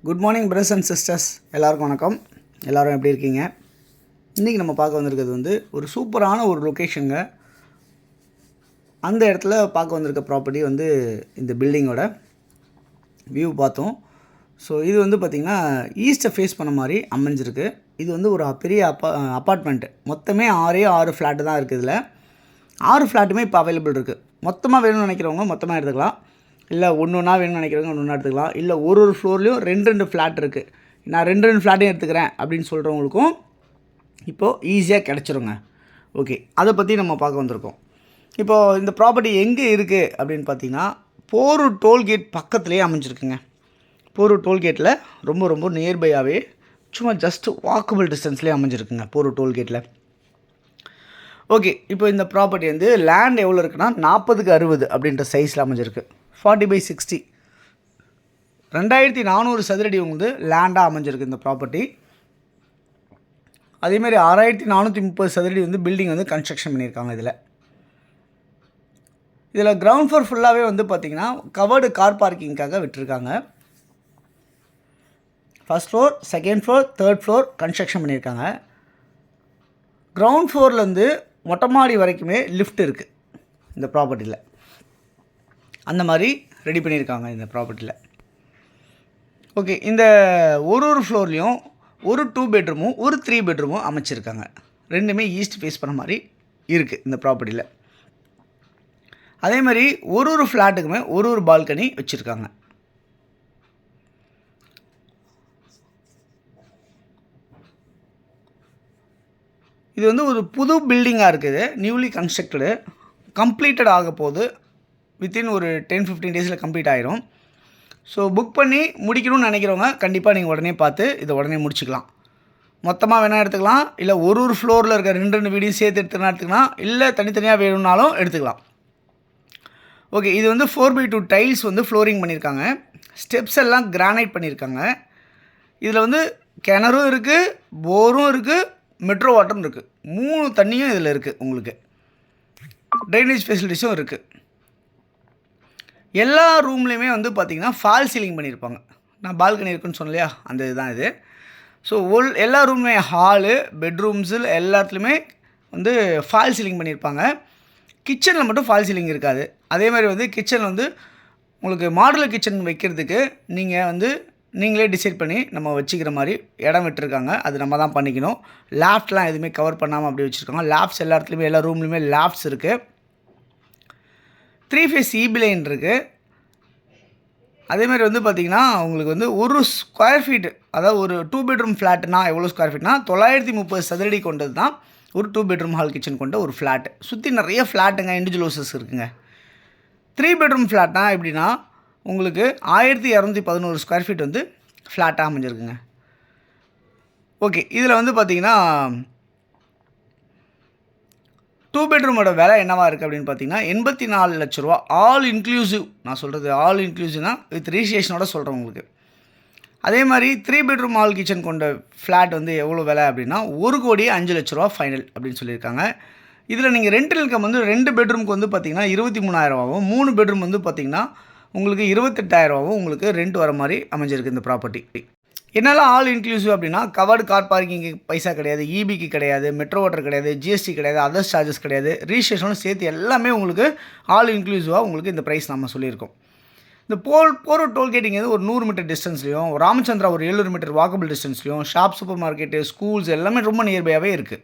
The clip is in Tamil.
Good morning brothers and sisters, எல்லாருக்கும் வணக்கம். எல்லோரும் எப்படி இருக்கீங்க? இன்றைக்கி நம்ம பார்க்க வந்திருக்கிறது வந்து ஒரு சூப்பரான ஒரு லொக்கேஷனுங்க. அந்த இடத்துல பார்க்க வந்திருக்க ப்ராப்பர்ட்டி வந்து இந்த பில்டிங்கோட வியூ பார்த்தோம். ஸோ இது வந்து பார்த்திங்கன்னா ஈஸ்ட்டை ஃபேஸ் பண்ண மாதிரி அமைஞ்சிருக்கு. இது வந்து ஒரு பெரிய அப்பார்ட்மெண்ட்டு. மொத்தமே 6 ஃப்ளாட்டு தான் இருக்குது. இதில் 6 ஃப்ளாட்டுமே இப்போ அவைலபிள் இருக்குது. மொத்தமாக வேணும்னு நினைக்கிறவங்க மொத்தமாக எடுத்துக்கலாம், இல்லை ஒன்றா வேணும்னு நினைக்கிறவங்க ஒன்றா எடுத்துக்கலாம், இல்லை ஒரு ஃப்ளோர்லேயும் 2 ஃப்ளாட் இருக்குது. நான் 2 ஃப்ளாட்டையும் எடுத்துக்கிறேன் அப்படின்னு சொல்கிறவங்களுக்கும் இப்போது ஈஸியாக கிடச்சிருங்க. ஓகே, அதை பற்றி நம்ம பார்க்க வந்திருக்கோம். இப்போது இந்த ப்ராப்பர்ட்டி எங்கே இருக்குது அப்படின்னு பார்த்தீங்கன்னா, போரூர் டோல்கேட் பக்கத்துலேயே அமைஞ்சிருக்குங்க. போரூர் டோல்கேட்டில் ரொம்ப நியர்பையாகவே சும்மா ஜஸ்ட் வாக்கபிள் டிஸ்டன்ஸ்லேயே அமைஞ்சிருக்குங்க போரூர் டோல்கேட்டில். ஓகே, இப்போ இந்த ப்ராப்பர்ட்டி வந்து லேண்ட் எவ்வளோ இருக்குன்னா 40x60 அப்படின்ற சைஸில் அமைஞ்சிருக்கு. 40/60 2400 சதுரடி வந்து லேண்டாக அமைஞ்சிருக்கு இந்த ப்ராப்பர்ட்டி. அதேமாதிரி 6430 சதுரடி வந்து பில்டிங் வந்து கன்ஸ்ட்ரக்ஷன் பண்ணியிருக்காங்க. இதில் கிரவுண்ட் ஃப்ளோர் ஃபுல்லாகவே வந்து பார்த்திங்கன்னா கவர்டு கார் பார்க்கிங்காக விட்டுருக்காங்க. First floor, second floor, third floor construction பண்ணியிருக்காங்க. கிரவுண்ட் ஃப்ளோர்லேருந்து மொட்டை மாடி வரைக்குமே லிஃப்ட் இருக்குது இந்த ப்ராப்பர்ட்டியில். அந்த மாதிரி ரெடி பண்ணியிருக்காங்க இந்த ப்ராப்பர்ட்டியில். ஓகே, இந்த ஒரு ஃப்ளோர்லேயும் ஒரு 2 பெட்ரூமும் ஒரு 3 பெட்ரூமும் அமைச்சிருக்காங்க. ரெண்டுமே ஈஸ்ட் ஃபேஸ் பண்ண மாதிரி இருக்குது இந்த ப்ராப்பர்ட்டியில். அதே மாதிரி ஒரு ஃப்ளாட்டுக்குமே ஒரு பால்கனி வச்சுருக்காங்க. இது வந்து ஒரு புது பில்டிங்காக இருக்குது, நியூலி கன்ஸ்ட்ரக்டடு, கம்ப்ளீட்டட் ஆக போகுது. வித்தின் ஒரு 10-15 டேஸில் கம்ப்ளீட் ஆகிரும். ஸோ புக் பண்ணி முடிக்கணும்னு நினைக்கிறவங்க கண்டிப்பாக நீங்கள் உடனே பார்த்து இதை உடனே முடிச்சுக்கலாம். மொத்தமாக வேணால் எடுத்துக்கலாம், இல்லை ஒரு ஃப்ளோரில் இருக்க 2 வீடியும் சேர்த்து எடுத்துக்கலாம், இல்லை தனித்தனியாக வேணும்னாலும் எடுத்துக்கலாம். ஓகே, இது வந்து 4x2 டைல்ஸ் வந்து ஃப்ளோரிங் பண்ணியிருக்காங்க. ஸ்டெப்ஸ் எல்லாம் கிரானைட் பண்ணியிருக்காங்க. இதில் வந்து கிணறும் இருக்குது, போரும் இருக்குது, மெட்ரோ வாட்டரும் இருக்குது. 3 தண்ணியும் இதில் இருக்குது. உங்களுக்கு ட்ரைனேஜ் ஃபெசிலிட்டிஸும் இருக்குது. எல்லா ரூம்லேயுமே வந்து பார்த்திங்கன்னா ஃபால் சீலிங் பண்ணியிருப்பாங்க. நான் பால்கனி இருக்குன்னு சொன்னலையா, அந்த இதுதான் இது. ஸோ எல்லா ரூம்லேயுமே ஹாலு, பெட்ரூம்ஸில் எல்லாத்துலேயுமே வந்து ஃபால் சீலிங் பண்ணியிருப்பாங்க. கிச்சனில் மட்டும் ஃபால் சீலிங் இருக்காது. அதே மாதிரி வந்து கிச்சன் வந்து உங்களுக்கு மாடுலர் கிச்சன் வைக்கிறதுக்கு நீங்கள் வந்து நீங்களே டிசைட் பண்ணி நம்ம வச்சுக்கிற மாதிரி இடம் விட்டுருக்காங்க. அது நம்ம தான் பண்ணிக்கணும். லேஃப்ட்லாம் எதுவுமே கவர் பண்ணாமல் அப்படி வச்சுருக்காங்க. லேஃப்ட்ஸ் எல்லா இடத்துலையுமே எல்லா ரூம்லேயுமே லேஃப்ட்ஸ் இருக்குது. 3 ஃபேஸ் ஈபி லைன் இருக்குது. அதேமாதிரி வந்து பார்த்திங்கன்னா உங்களுக்கு வந்து ஒரு ஸ்கொயர் ஃபீட்டு, அதாவது ஒரு 2 பெட்ரூம் ஃப்ளாட்னா எவ்வளோ ஸ்கொயர் ஃபீட்னா 930 சதுரடி கொண்டது தான் ஒரு 2 பெட்ரூம் ஹால் கிச்சன் கொண்ட ஒரு ஃப்ளாட்டு. சுற்றி நிறைய ஃப்ளாட்டுங்க, இண்டிவிஜுவல் ஹவுசஸ் இருக்குங்க. 3 பெட்ரூம் ஃப்ளாட்னா எப்படின்னா உங்களுக்கு 1211 ஸ்கொயர் ஃபீட் வந்து ஃப்ளாட்டாக அமைஞ்சிருக்குங்க. ஓகே, இதில் வந்து பார்த்திங்கன்னா 2 பெட்ரூமோட விலை என்னவாக இருக்குது அப்படின்னு பார்த்தீங்கன்னா 84 லட்ச ரூபா. ஆல் இன்க்ளூசிவ், நான் சொல்கிறது ஆல் இன்க்ளூசிவ்னா வித் ரிஜிஸ்ட்ரேஷனோட சொல்கிறேன் உங்களுக்கு. அதே மாதிரி 3 பெட்ரூம் ஹால் கிச்சன் கொண்ட ஃப்ளாட் வந்து எவ்வளோ விலை அப்படின்னா 1,05,00,000 ஃபைனல் அப்படின்னு சொல்லியிருக்காங்க. இதில் நீங்கள் ரெண்டல் இன்கம் வந்து 2 பெட்ரூமுக்கு வந்து பார்த்திங்கன்னா 23,000 3 பெட்ரூம் வந்து பார்த்திங்கன்னா உங்களுக்கு 28,000 உங்களுக்கு ரெண்ட் வர மாதிரி அமைஞ்சிருக்கு இந்த ப்ராப்பர்ட்டி. என்னெல்லாம் ஆல் இன்க்ளூசிவ் அப்படின்னா கவர்டு கார் பார்க்கிங்கு பைசா கிடையாது, இபிக்கு கிடையாது, மெட்ரோ வாட்டர் கிடையாது, ஜிஎஸ்டி கிடையாது, அதர்ஸ் சார்ஜஸ் கிடையாது, ரிஜிஸ்ட்ரேஷனும் சேர்த்து எல்லாமே உங்களுக்கு ஆல் இன்க்ளூசிவாக உங்களுக்கு இந்த ப்ரைஸ் நம்ம சொல்லியிருக்கோம். இந்த போரூர் டோல்கேட்டிங்கிறது ஒரு 100 மீட்டர் டிஸ்டன்ஸ்லையும், ராமச்சந்திரா ஒரு 700 மீட்டர் வாக்கபிள் டிஸ்டன்ஸ்லையும், ஷாப், சூப்பர் மார்க்கெட்டு, ஸ்கூல்ஸ் எல்லாமே ரொம்ப நியர்பையாகவே இருக்குது.